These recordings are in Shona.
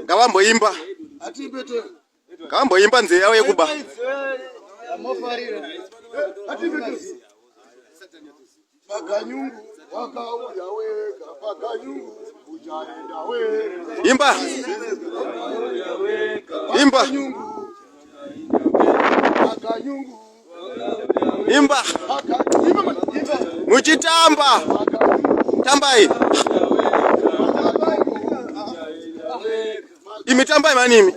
Ngavamboimba. Ngavamboimba nzeya yekuba. Imba. Imba. Imba. Muchitamba. Tambai. Imitambai manimi.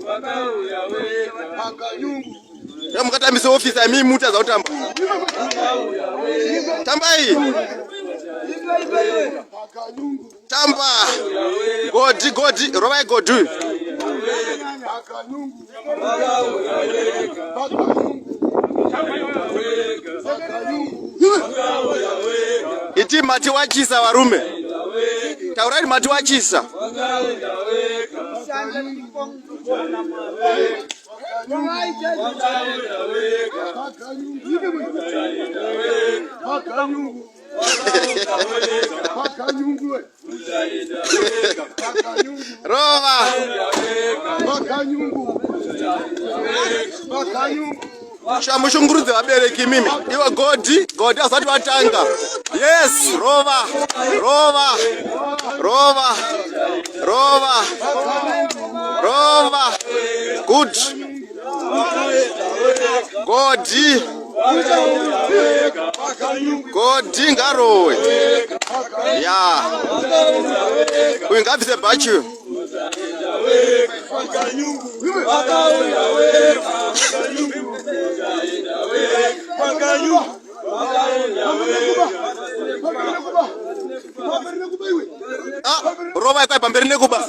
Mukatambisa office ami muta za utamba. Tambai. Tamba. Godi, Robai Godu. Iti mati wachisa warume. Taurari mati wachisa. Roma. Shamushunguruze wabereki mimi. Iwa Godi asati watanga. Yes, Roma. Good. Godi ngarowe. Yeah. Uingabise bachu. Roba kwa pamberi nekuba.